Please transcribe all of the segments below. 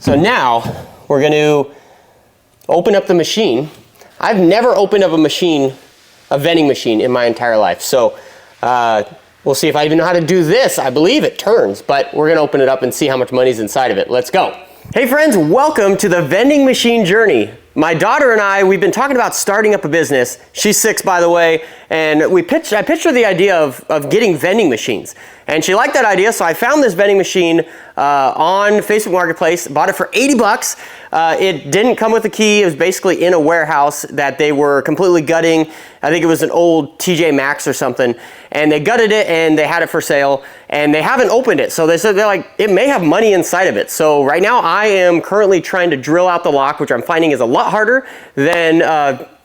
So now we're going to open up the machine. I've never opened up a vending machine in my entire life. So we'll see if I even know how to do this. I believe it turns, but we're going to open it up and see how much money's inside of it. Let's go. Hey friends, welcome to the vending machine journey. My daughter and I, we've been talking about starting up a business. She's 6, by the way, and I pitched her the idea of getting vending machines. And she liked that idea, so I found this vending machine on Facebook Marketplace, bought it for 80 bucks. It didn't come with a key. It was basically in a warehouse that they were completely gutting. I think it was an old TJ Maxx or something. And they gutted it and they had it for sale and they haven't opened it. So they're like, it may have money inside of it. So right now I am currently trying to drill out the lock, which I'm finding is a lot harder than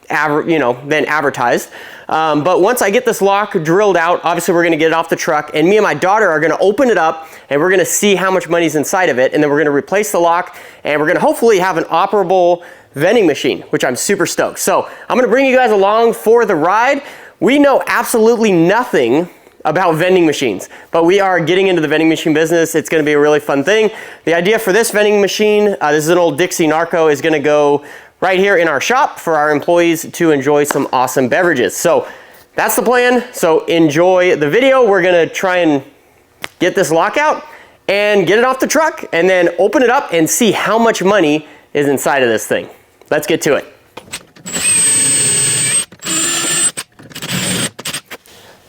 advertised. But once I get this lock drilled out, obviously we're gonna get it off the truck, and me and my daughter are gonna open it up and we're gonna see how much money's inside of it, and then we're gonna replace the lock and we're gonna hopefully have an operable vending machine, which I'm super stoked. So I'm gonna bring you guys along for the ride. We know absolutely nothing about vending machines, but we are getting into the vending machine business. It's gonna be a really fun thing. The idea for this vending machine, this is an old Dixie Narco, is gonna go right here in our shop for our employees to enjoy some awesome beverages. So that's the plan. So enjoy the video. We're gonna try and get this lock out and get it off the truck and then open it up and see how much money is inside of this thing. Let's get to it.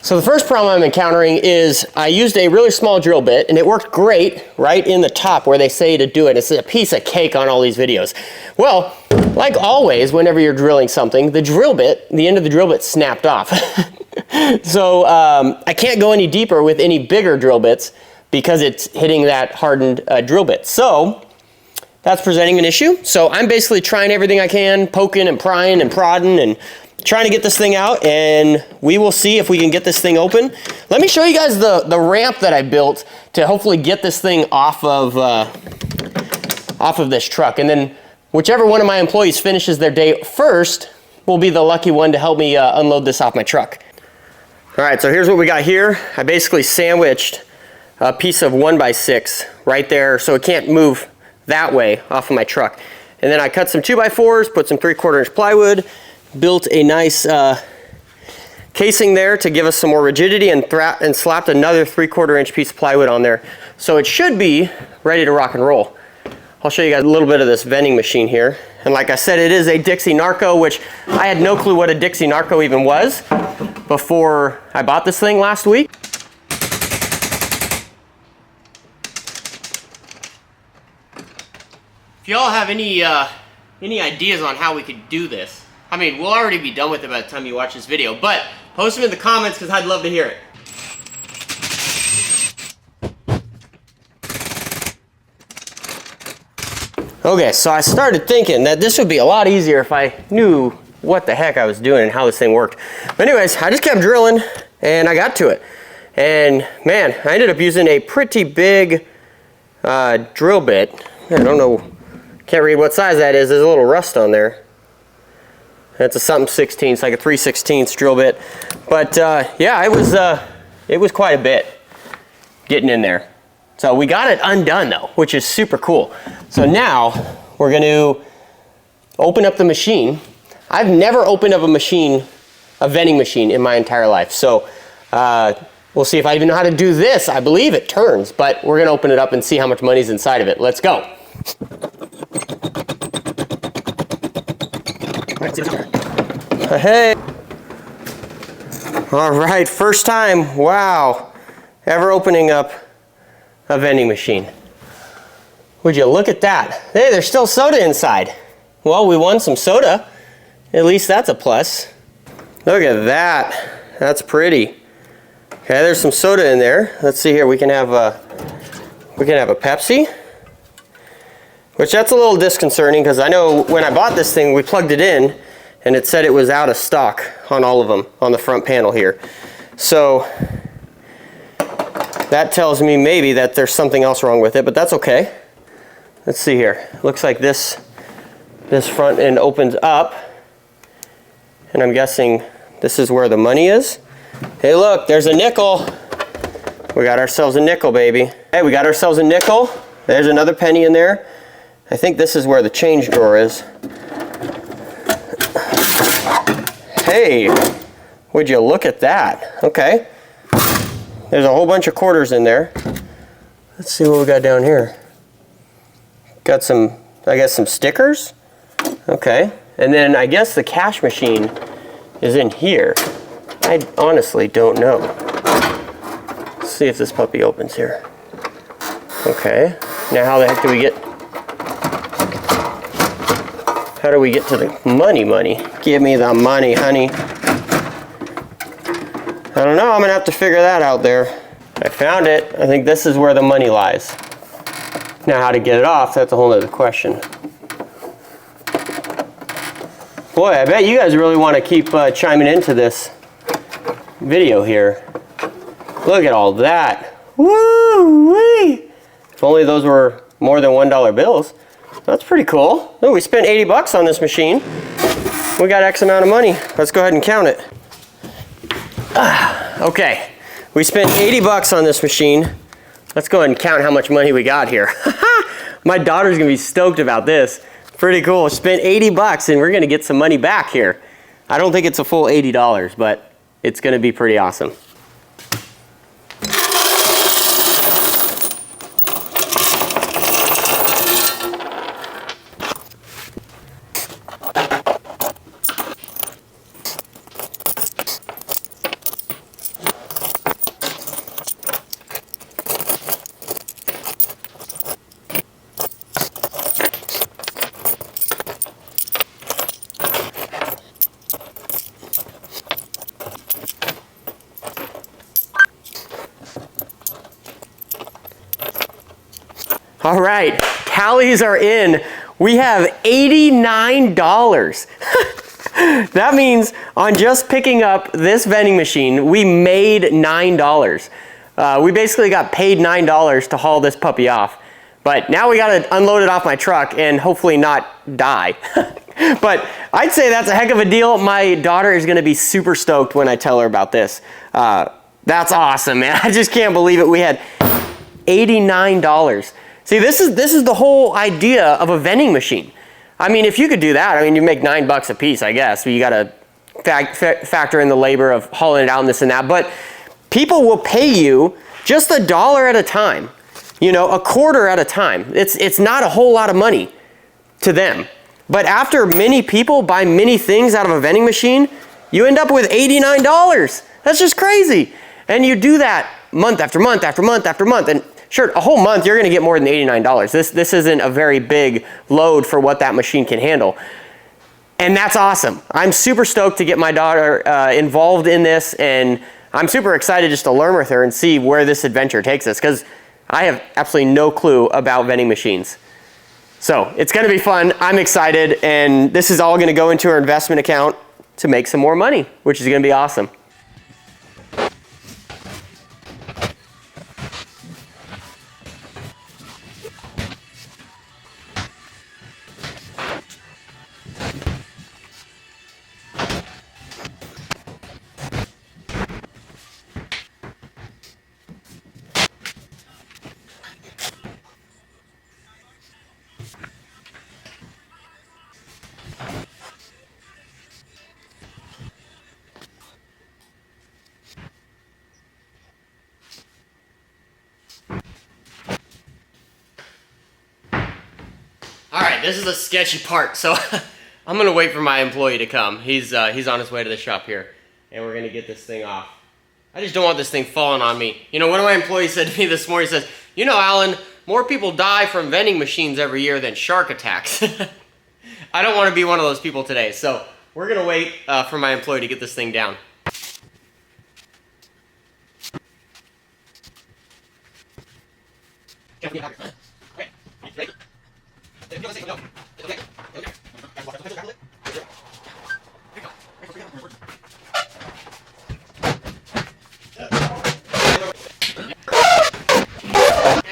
So the first problem I'm encountering is I used a really small drill bit and it worked great right in the top where they say to do it. It's a piece of cake on all these videos. Well, like always, whenever you're drilling something, the end of the drill bit snapped off. So I can't go any deeper with any bigger drill bits because it's hitting that hardened drill bit. So that's presenting an issue. So I'm basically trying everything I can, poking and prying and prodding and trying to get this thing out, and we will see if we can get this thing open. Let me show you guys the ramp that I built to hopefully get this thing off of this truck. And then whichever one of my employees finishes their day first will be the lucky one to help me unload this off my truck. All right, so here's what we got here. I basically sandwiched a piece of 1x6 right there so it can't move that way off of my truck. And then I cut some 2x4s, put some 3/4 inch plywood, built a nice casing there to give us some more rigidity, and slapped another 3/4 inch piece of plywood on there. So it should be ready to rock and roll. I'll show you guys a little bit of this vending machine here. And like I said, it is a Dixie Narco, which I had no clue what a Dixie Narco even was before I bought this thing last week. If y'all have any ideas on how we could do this, I mean, we'll already be done with it by the time you watch this video, but post them in the comments because I'd love to hear it. Okay, so I started thinking that this would be a lot easier if I knew what the heck I was doing and how this thing worked. But anyways, I just kept drilling and I got to it. And man, I ended up using a pretty big drill bit. I don't know, can't read what size that is. There's a little rust on there. It's a something 16, it's like a 3/16 drill bit. But yeah, it was quite a bit getting in there. So we got it undone though, which is super cool. So now we're going to open up the machine. I've never opened up a vending machine in my entire life. So we'll see if I even know how to do this. I believe it turns, but we're going to open it up and see how much money's inside of it. Let's go. Hey. All right, first time, wow, ever opening up a vending machine. Would you look at that? Hey, there's still soda inside. Well, we won some soda. At least that's a plus. Look at that. That's pretty. Okay, there's some soda in there. Let's see here. We can have a Pepsi, which that's a little disconcerting because I know when I bought this thing, we plugged it in and it said it was out of stock on all of them on the front panel here. So that tells me maybe that there's something else wrong with it, but that's okay. Let's see here. Looks like this front end opens up, and I'm guessing this is where the money is. Hey, look, there's a nickel. We got ourselves a nickel, baby. Hey, we got ourselves a nickel. There's another penny in there. I think this is where the change drawer is. Hey, would you look at that? Okay. There's a whole bunch of quarters in there. Let's see what we got down here. Got some, I guess, some stickers. Okay. And then I guess the cash machine is in here. I honestly don't know. Let's see if this puppy opens here. Okay. Now how the heck do we get... How do we get to the money? Give me the money, honey. I don't know, I'm gonna have to figure that out there. I found it. I think this is where the money lies. Now how to get it off, that's a whole other question. Boy, I bet you guys really want to keep chiming into this video here. Look at all that. Woo-wee! If only those were more than $1 bills. That's pretty cool. Oh, we spent 80 bucks on this machine. We got X amount of money. Let's go ahead and count it. Okay, we spent 80 bucks on this machine. Let's go ahead and count how much money we got here. My daughter's gonna be stoked about this. Pretty cool. Spent 80 bucks and we're gonna get some money back here. I don't think it's a full $80, but it's gonna be pretty awesome. All right, tallies are in. We have $89. That means on just picking up this vending machine, we made $9. We basically got paid $9 to haul this puppy off. But now we gotta unload it off my truck and hopefully not die. But I'd say that's a heck of a deal. My daughter is gonna be super stoked when I tell her about this. That's awesome, man. I just can't believe it. We had $89. See, this is the whole idea of a vending machine. I mean, if you could do that, I mean, you make $9 a piece, I guess. You gotta factor in the labor of hauling it out and this and that. But people will pay you just $1 at a time. You know, a quarter at a time. It's not a whole lot of money to them. But after many people buy many things out of a vending machine, you end up with $89. That's just crazy. And you do that month after month after month after month. And sure, a whole month, you're gonna get more than $89. This isn't a very big load for what that machine can handle. And that's awesome. I'm super stoked to get my daughter involved in this, and I'm super excited just to learn with her and see where this adventure takes us, because I have absolutely no clue about vending machines. So it's gonna be fun, I'm excited, and this is all gonna go into our investment account to make some more money, which is gonna be awesome. All right, this is a sketchy part, so I'm gonna wait for my employee to come. He's on his way to the shop here, and we're gonna get this thing off. I just don't want this thing falling on me. You know, one of my employees said to me this morning, he says, you know, Alan, more people die from vending machines every year than shark attacks. I don't want to be one of those people today, so we're gonna wait for my employee to get this thing down.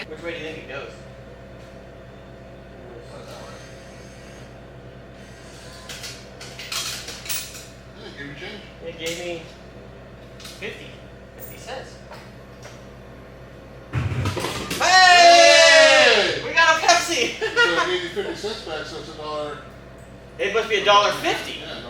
Which way do you think it goes? Give me change. It gave me 50 cents. Hey! We got a Pepsi! So it gave you 50 50 cents back, so it's $1. It must be $1.50. Yeah,